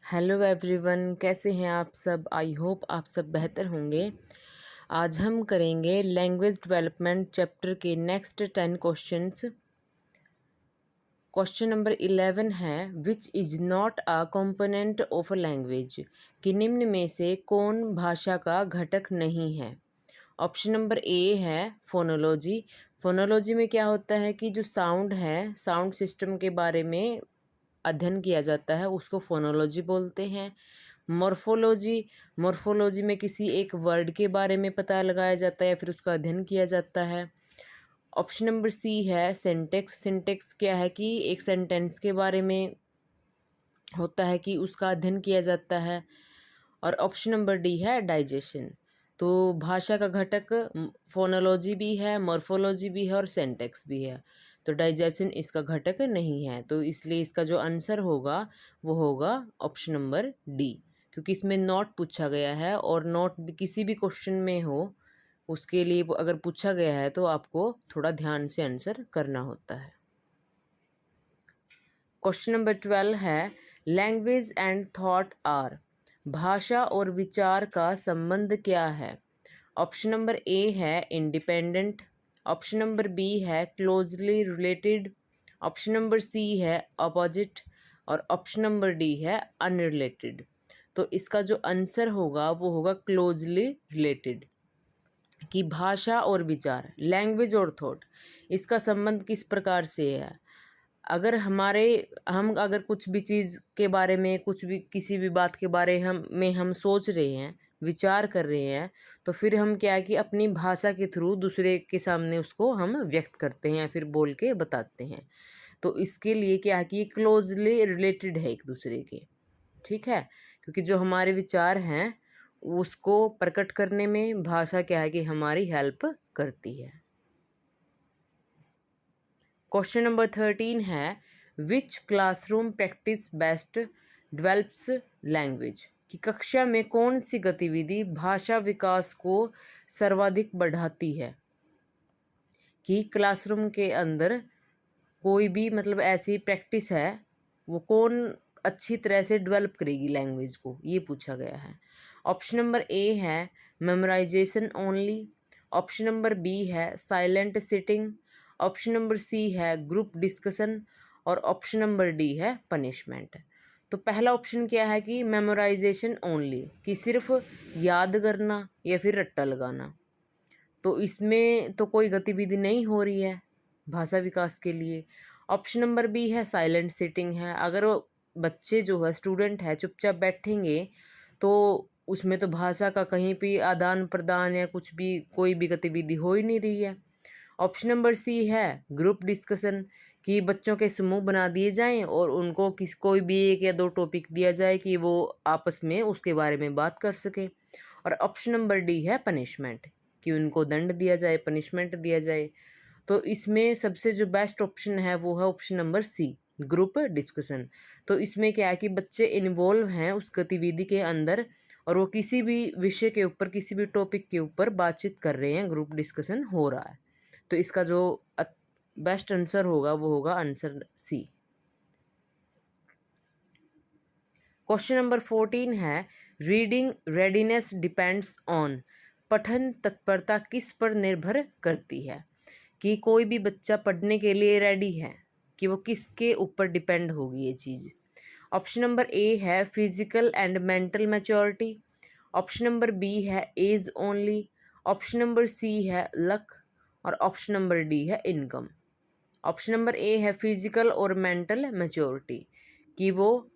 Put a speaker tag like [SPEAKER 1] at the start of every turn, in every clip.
[SPEAKER 1] Hello everyone, कैसे हैं आप सब। आई होप आप सब बेहतर होंगे। आज हम करेंगे लैंग्वेज डेवलपमेंट चैप्टर के नेक्स्ट 10 क्वेश्चंस। क्वेश्चन नंबर 11 है, which is not a component of a language, कि निम्न में से कौन भाषा का घटक नहीं है। ऑप्शन नंबर ए है फोनोलॉजी। फोनोलॉजी में क्या होता है कि जो साउंड है, साउंड सिस्टम के बारे में अध्ययन किया जाता है, उसको फोनोलॉजी बोलते हैं। मॉर्फोलॉजी, मॉर्फोलॉजी में किसी एक वर्ड के बारे में पता लगाया जाता है या फिर उसका अध्ययन किया जाता है। ऑप्शन नंबर सी है सिंटेक्स। सिंटेक्स क्या है कि एक सेंटेंस के बारे में होता है कि उसका अध्ययन किया जाता है। और ऑप्शन नंबर डी है डाइजेशन। तो भाषा का घटक फोनोलॉजी भी है, मॉर्फोलॉजी भी है और सिंटेक्स भी है। तो डाइजेशन इसका घटक नहीं है, तो इसलिए इसका जो आंसर होगा वो होगा ऑप्शन नंबर डी। क्योंकि इसमें नॉट पूछा गया है और नॉट भी किसी भी क्वेश्चन में हो, उसके लिए अगर पूछा गया है तो आपको थोड़ा ध्यान से आंसर करना होता है। क्वेश्चन नंबर 12 है, लैंग्वेज एंड थॉट आर, भाषा और विचार का संबंध क्या है। ऑप्शन नंबर ए है इंडिपेंडेंट। ऑप्शन नंबर बी है closely related. Option number C है अपोजिट। और ऑप्शन नंबर डी है अनरिलेटेड। तो इसका जो आंसर होगा वो होगा क्लोजली रिलेटेड। कि भाषा और विचार, लैंग्वेज और थॉट, इसका संबंध किस प्रकार से है। अगर हम अगर कुछ भी चीज़ के बारे में, कुछ भी किसी भी बात के बारे हम सोच रहे हैं, विचार कर रहे हैं, तो फिर हम क्या है कि अपनी भाषा के थ्रू दूसरे के सामने उसको हम व्यक्त करते हैं या फिर बोल के बताते हैं। तो इसके लिए क्या है कि ये क्लोजली रिलेटेड है एक दूसरे के। ठीक है, क्योंकि जो हमारे विचार हैं उसको प्रकट करने में भाषा क्या है कि हमारी हेल्प करती है। क्वेश्चन नंबर 13 है, which classroom practice best develops language, कि कक्षा में कौन सी गतिविधि भाषा विकास को सर्वाधिक बढ़ाती है। कि क्लासरूम के अंदर कोई भी मतलब ऐसी प्रैक्टिस है, वो कौन अच्छी तरह से डेवलप करेगी लैंग्वेज को, ये पूछा गया है। ऑप्शन नंबर ए है memorization only. Option number B है silent sitting. Option number C है ग्रुप डिस्कशन। और ऑप्शन नंबर डी है पनिशमेंट। तो पहला ऑप्शन क्या है कि मेमोराइजेशन ओनली, कि सिर्फ याद करना या फिर रट्टा लगाना। तो इसमें तो कोई गतिविधि नहीं हो रही है भाषा विकास के लिए। ऑप्शन नंबर बी है साइलेंट सिटिंग है, अगर वो बच्चे जो है स्टूडेंट है चुपचाप बैठेंगे तो उसमें तो भाषा का कहीं भी आदान प्रदान या कुछ भी कोई भी गतिविधि हो ही नहीं रही है। ऑप्शन नंबर सी है ग्रुप डिस्कशन, कि बच्चों के समूह बना दिए जाएं और उनको कोई भी एक या दो टॉपिक दिया जाए कि वो आपस में उसके बारे में बात कर सकें। और ऑप्शन नंबर डी है पनिशमेंट, कि उनको दंड दिया जाए, पनिशमेंट दिया जाए। तो इसमें सबसे जो बेस्ट ऑप्शन है वो है option number C, group discussion. तो इसमें क्या है कि बच्चे इन्वॉल्व हैं उस गतिविधि के अंदर और वो किसी भी विषय के ऊपर, किसी भी टॉपिक के ऊपर बातचीत कर रहे हैं, ग्रुप डिस्कशन हो रहा है। तो इसका जो बेस्ट आंसर होगा वो होगा आंसर सी। क्वेश्चन नंबर 14 है, रीडिंग रेडीनेस डिपेंड्स ऑन, पठन तत्परता किस पर निर्भर करती है। कि कोई भी बच्चा पढ़ने के लिए रेडी है, कि वो किसके ऊपर डिपेंड होगी ये चीज़। ऑप्शन नंबर ए है physical and mental maturity. Option number B है age only. Option number C है लक। और ऑप्शन नंबर डी है इनकम। ऑप्शन नंबर ए है फिजिकल और मेंटल मैच्योरिटी, कि वो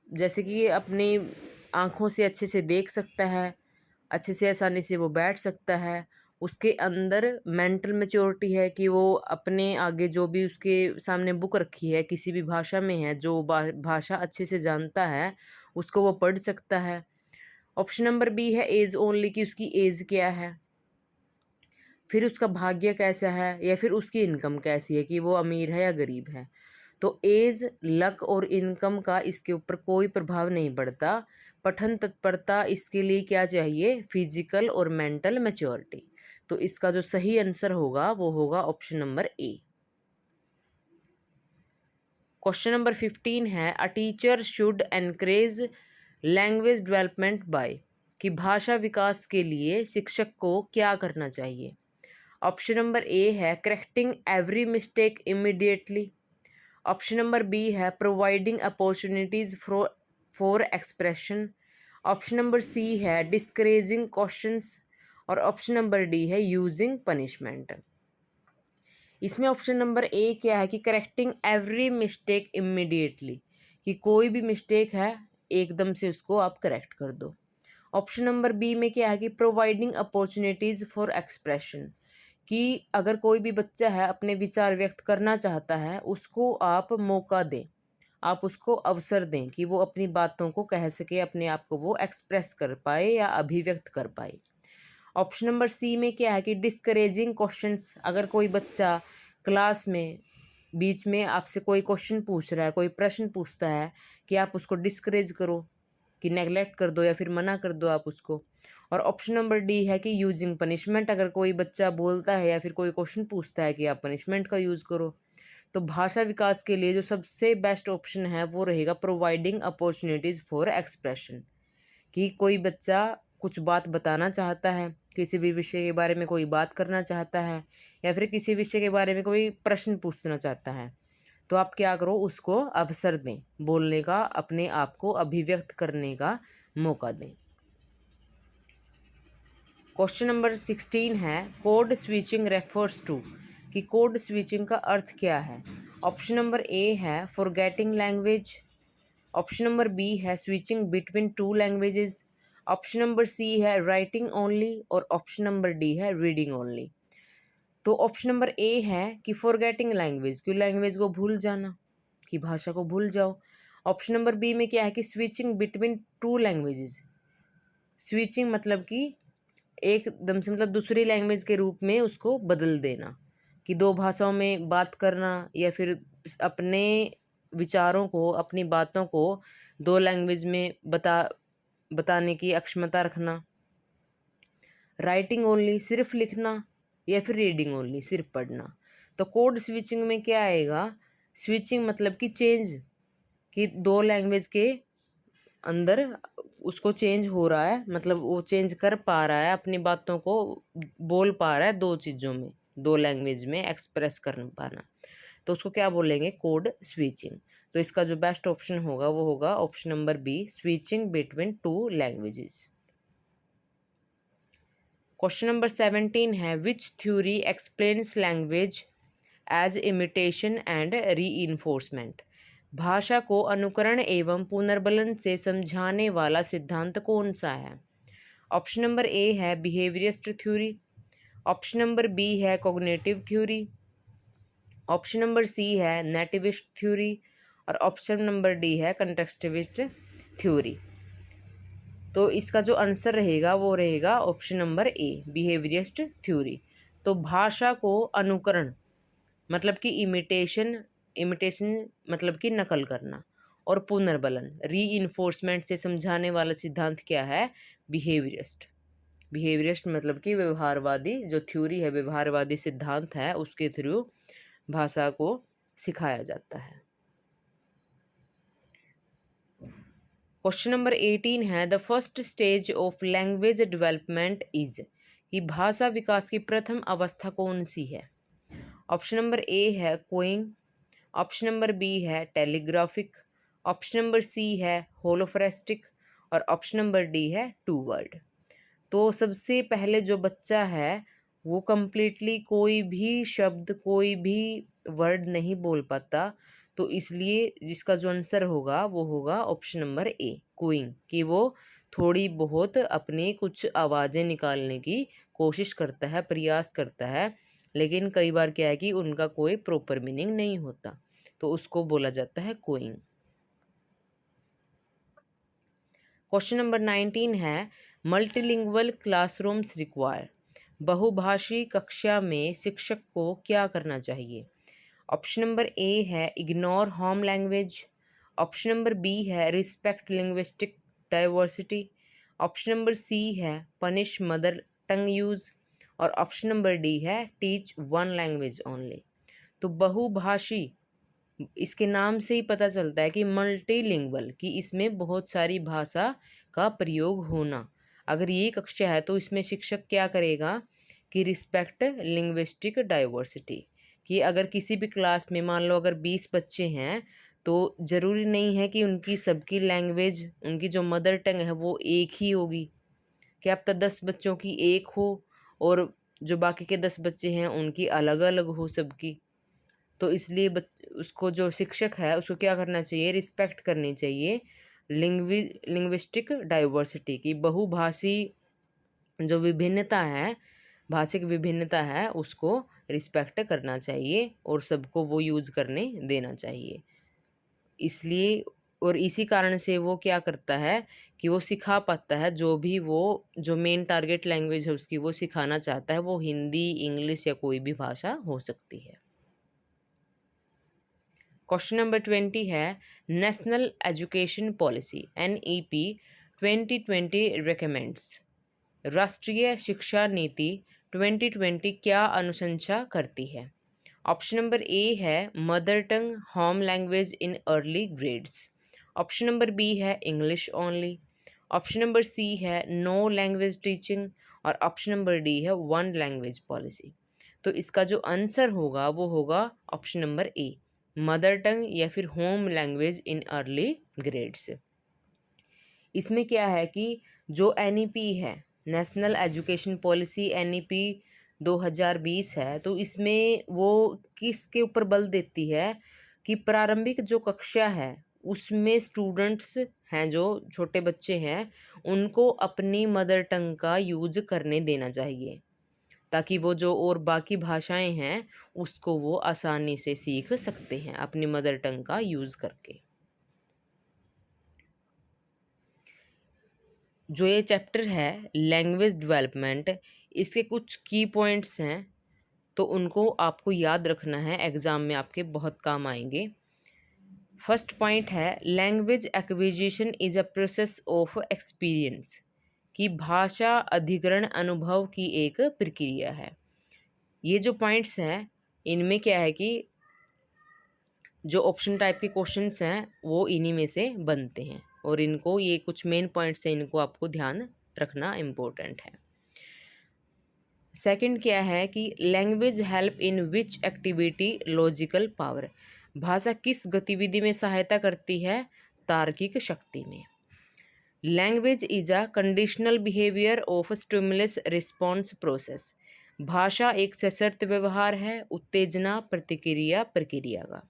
[SPEAKER 1] जैसे कि अपनी आँखों से अच्छे से देख सकता है, अच्छे से आसानी से वो बैठ सकता है। उसके अंदर मेंटल मैच्योरिटी है कि वो अपने आगे जो भी उसके सामने बुक रखी है किसी भी भाषा में है, जो भाषा अच्छे से जानता है उसको वो पढ़ सकता है। ऑप्शन नंबर बी है एज ओनली, कि उसकी एज क्या है, फिर उसका भाग्य कैसा है या फिर उसकी इनकम कैसी है, कि वो अमीर है या गरीब है। तो एज, लक और इनकम का इसके ऊपर कोई प्रभाव नहीं पड़ता। पठन तत्परता इसके लिए क्या चाहिए, फिजिकल और मेंटल मैच्योरिटी। तो इसका जो सही आंसर होगा वो होगा ऑप्शन नंबर ए। क्वेश्चन नंबर 15 है, a teacher should encourage language development bye, कि भाषा विकास के लिए शिक्षक को क्या करना चाहिए। ऑप्शन नंबर ए है correcting every mistake immediately. Option number B है providing opportunities for expression. Option number C है डिस्करेजिंग क्वेश्चंस। और ऑप्शन नंबर डी है यूजिंग पनिशमेंट। इसमें ऑप्शन नंबर ए क्या है कि करेक्टिंग एवरी मिस्टेक इमीडिएटली, कि कोई भी मिस्टेक है एकदम से उसको आप करेक्ट कर दो। ऑप्शन नंबर बी में क्या है कि प्रोवाइडिंग अपॉर्चुनिटीज़ फॉर एक्सप्रेशन, कि अगर कोई भी बच्चा है अपने विचार व्यक्त करना चाहता है उसको आप मौका दें, आप उसको अवसर दें कि वो अपनी बातों को कह सके, अपने आप को वो एक्सप्रेस कर पाए या अभिव्यक्त कर पाए। ऑप्शन नंबर सी में क्या है कि डिस्करेजिंग क्वेश्चंस, अगर कोई बच्चा क्लास में बीच में आपसे कोई क्वेश्चन पूछ रहा है, कोई प्रश्न पूछता है, कि आप उसको डिस्करेज करो, कि नेगलेक्ट कर दो या फिर मना कर दो आप उसको। और ऑप्शन नंबर डी है कि यूजिंग पनिशमेंट, अगर कोई बच्चा बोलता है या फिर कोई क्वेश्चन पूछता है कि आप पनिशमेंट का यूज़ करो। तो भाषा विकास के लिए जो सबसे बेस्ट ऑप्शन है वो रहेगा प्रोवाइडिंग अपॉर्चुनिटीज़ फॉर एक्सप्रेशन, कि कोई बच्चा कुछ बात बताना चाहता है, किसी भी विषय के बारे में कोई बात करना चाहता है या फिर किसी विषय के बारे में कोई प्रश्न पूछना चाहता है, तो आप क्या करो, उसको अवसर दें, बोलने का, अपने आप को अभिव्यक्त करने का मौका दें। क्वेश्चन नंबर 16 है कोड स्विचिंग रेफर्स टू, कि कोड स्विचिंग का अर्थ क्या है। ऑप्शन नंबर ए है forgetting language. Option number B है switching between two languages. Option number C है राइटिंग ओनली। और ऑप्शन नंबर डी है रीडिंग ओनली। तो ऑप्शन नंबर ए है कि फॉरगेटिंग लैंग्वेज, कि लैंग्वेज को भूल जाना, कि भाषा को भूल जाओ। ऑप्शन नंबर बी में क्या है कि switching between two languages, switching मतलब कि एकदम से मतलब दूसरी लैंग्वेज के रूप में उसको बदल देना, कि दो भाषाओं में बात करना या फिर अपने विचारों को, अपनी बातों को दो लैंग्वेज में बताने की अक्षमता रखना। राइटिंग ओनली सिर्फ लिखना, या फिर रीडिंग ओनली सिर्फ पढ़ना। तो कोड स्विचिंग में क्या आएगा, स्विचिंग मतलब कि चेंज, कि दो लैंग्वेज के अंदर उसको चेंज हो रहा है, मतलब वो चेंज कर पा रहा है, अपनी बातों को बोल पा रहा है दो चीज़ों में, दो लैंग्वेज में एक्सप्रेस कर पाना, तो उसको क्या बोलेंगे, कोड स्विचिंग। तो इसका जो बेस्ट ऑप्शन होगा वो होगा option number B, switching between two languages. Question number 17 है which theory explains language as imitation and reinforcement, भाषा को अनुकरण एवं पुनर्बलन से समझाने वाला सिद्धांत कौन सा है। ऑप्शन नंबर ए है behaviourist theory. Option number B है cognitive theory. Option number C है नेटिविस्ट थ्योरी। और ऑप्शन नंबर डी है कंटेक्स्टिविस्ट थ्योरी। तो इसका जो आंसर रहेगा वो रहेगा ऑप्शन नंबर ए, बिहेवियरिस्ट थ्योरी। तो भाषा को अनुकरण मतलब कि इमिटेशन, इमिटेशन मतलब कि नकल करना, और पुनर्बलन रीइंफोर्समेंट से समझाने वाला सिद्धांत क्या है, बिहेवियरिस्ट। बिहेवियरिस्ट मतलब कि व्यवहारवादी जो थ्योरी है, व्यवहारवादी सिद्धांत है, उसके थ्रू भाषा को सिखाया जाता है। क्वेश्चन नंबर 18 है the first stage of language development is, कि भाषा विकास की प्रथम अवस्था कौन सी है। ऑप्शन नंबर ए है कोइंग। ऑप्शन नंबर बी है टेलीग्राफिक। ऑप्शन नंबर सी है होलोफ्रेस्टिक। और ऑप्शन नंबर डी है टू वर्ड। तो सबसे पहले जो बच्चा है वो कम्प्लीटली कोई भी शब्द, कोई भी वर्ड नहीं बोल पाता, तो इसलिए जिसका जो आंसर होगा वो होगा ऑप्शन नंबर ए, कोइंग, कि वो थोड़ी बहुत अपनी कुछ आवाज़ें निकालने की कोशिश करता है, प्रयास करता है, लेकिन कई बार क्या है कि उनका कोई प्रॉपर मीनिंग नहीं होता, तो उसको बोला जाता है कोइंग। क्वेश्चन नंबर 19 है मल्टीलिंगुअल क्लासरूम्स रिक्वायर, बहुभाषी कक्षा में शिक्षक को क्या करना चाहिए। ऑप्शन नंबर ए है ignore home language. Option number B है respect linguistic diversity. Option number C है पनिश मदर टंग यूज़। और ऑप्शन नंबर डी है टीच वन लैंग्वेज ओनली। तो बहुभाषी इसके नाम से ही पता चलता है कि मल्टीलिंगुअल, कि इसमें बहुत सारी भाषा का प्रयोग होना। अगर ये कक्षा है तो इसमें शिक्षक क्या करेगा कि रिस्पेक्ट लिंग्विस्टिक डाइवर्सिटी, कि अगर किसी भी क्लास में मान लो अगर 20 बच्चे हैं तो ज़रूरी नहीं है कि उनकी सबकी लैंग्वेज, उनकी जो मदर टंग है वो एक ही होगी। क्या पता 10 बच्चों की एक हो और जो बाकी के 10 बच्चे हैं उनकी अलग अलग हो सबकी। तो इसलिए उसको जो शिक्षक है उसको क्या करना चाहिए, रिस्पेक्ट करनी चाहिए लिंग्विस्टिक डाइवर्सिटी की, बहुभाषी जो विभिन्नता है, भाषिक विभिन्नता है, उसको रिस्पेक्ट करना चाहिए और सबको वो यूज़ करने देना चाहिए। इसलिए और इसी कारण से वो क्या करता है कि वो सिखा पाता है, जो भी वो जो मेन टारगेट लैंग्वेज है उसकी वो सिखाना चाहता है, वो हिंदी, इंग्लिश या कोई भी भाषा हो सकती है। क्वेश्चन नंबर 20 है, national education policy NEP 2020 recommends, राष्ट्रीय शिक्षा नीति 2020 क्या अनुशंसा करती है? ऑप्शन नंबर ए है mother tongue home language in early grades. Option number B है English only. Option number C है नो लैंग्वेज टीचिंग। और ऑप्शन नंबर डी है वन लैंग्वेज पॉलिसी। तो इसका जो आंसर होगा वो होगा option number A, mother tongue या फिर home language in early grades. इसमें क्या है कि जो NEP है, नेशनल एजुकेशन पॉलिसी NEP 2020 है, तो इसमें वो किसके ऊपर बल देती है कि प्रारंभिक जो कक्षा है उसमें स्टूडेंट्स हैं, जो छोटे बच्चे हैं, उनको अपनी मदर टंग का यूज करने देना चाहिए, ताकि वो जो और बाकी भाषाएं हैं उसको वो आसानी से सीख सकते हैं अपनी मदर टंग का यूज़ करके। जो ये चैप्टर है लैंग्वेज डेवलपमेंट, इसके कुछ की पॉइंट्स हैं तो उनको आपको याद रखना है, एग्ज़ाम में आपके बहुत काम आएंगे। फर्स्ट पॉइंट है language acquisition is a process of experience, कि भाषा अधिग्रहण अनुभव की एक प्रक्रिया है। ये जो पॉइंट्स हैं इनमें क्या है कि जो ऑप्शन टाइप के क्वेश्चंस हैं वो इन्हीं में से बनते हैं, और इनको ये कुछ मेन पॉइंट्स हैं, इनको आपको ध्यान रखना इम्पोर्टेंट है। सेकंड क्या है कि language help in which activity logical power, भाषा किस गतिविधि में सहायता करती है, तार्किक शक्ति में। Language is a conditional behaviour of stimulus response process, भाषा एक सशर्त व्यवहार है उत्तेजना प्रतिक्रिया प्रक्रिया का।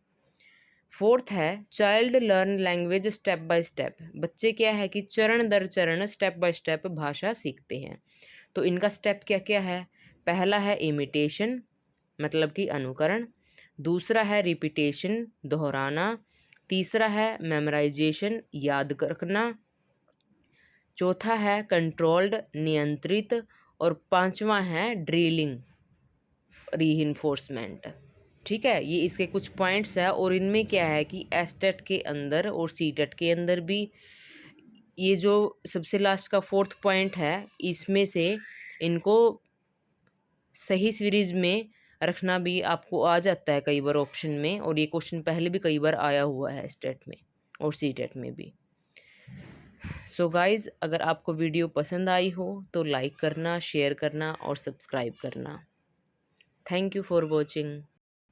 [SPEAKER 1] फोर्थ है child learn language step by step, बच्चे क्या है कि चरण दर चरण स्टेप बाय स्टेप भाषा सीखते हैं। तो इनका स्टेप क्या क्या है, पहला है इमिटेशन मतलब कि अनुकरण, दूसरा है रिपीटेशन दोहराना, तीसरा है मेमोराइजेशन याद रखना, चौथा है कंट्रोल्ड नियंत्रित, और पांचवा है ड्रिलिंग रीइंफोर्समेंट। ठीक है, ये इसके कुछ पॉइंट्स है, और इनमें क्या है कि एस्टेट के अंदर और सीटेट के अंदर भी ये जो सबसे लास्ट का फोर्थ पॉइंट है इसमें से इनको सही सीरीज में रखना भी आपको आ जाता है कई बार ऑप्शन में, और ये क्वेश्चन पहले भी कई बार आया हुआ है स्टेट में और सीटेट में भी। सो गाइज़, अगर आपको वीडियो पसंद आई हो तो लाइक करना, शेयर करना और सब्सक्राइब करना। Thank you for watching.